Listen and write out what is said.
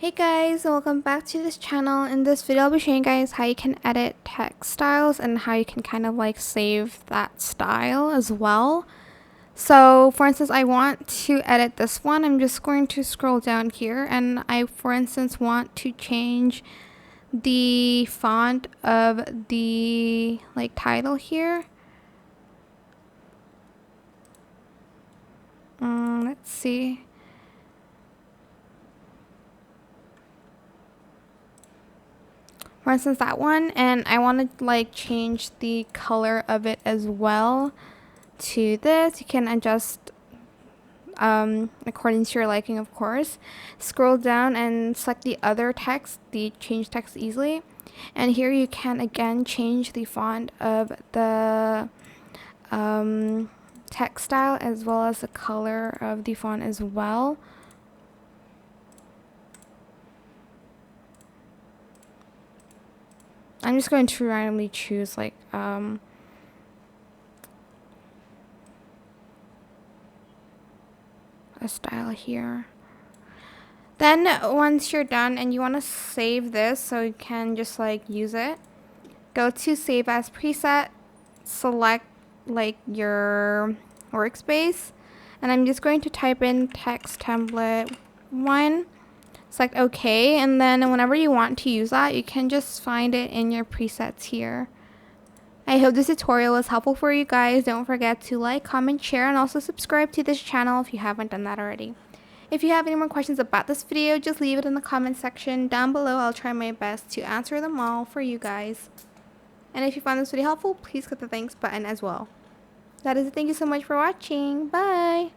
Hey guys, welcome back to this channel. In this video I'll be showing you guys how you can edit text styles and how you can kind of like save that style as well. So for instance, I want to edit this one. I'm just going to scroll down here and I for instance want to change the font of the title here. Let's see. For instance, that one, and I want to change the color of it as well to this. You can adjust according to your liking, of course. Scroll down and select the other text, the change text easily, and here you can again change the font of the text style as well as the color of the font as well. I'm just going to randomly choose a style here. Then once you're done and you want to save this so you can just use it, go to save as preset, select your workspace, and I'm just going to type in text template 1. Select OK, and then whenever you want to use that, you can just find it in your presets here. I hope this tutorial was helpful for you guys. Don't forget to like, comment, share, and also subscribe to this channel if you haven't done that already. If you have any more questions about this video, just leave it in the comment section down below. I'll try my best to answer them all for you guys. And if you found this video helpful, please click the thanks button as well. That is it. Thank you so much for watching. Bye!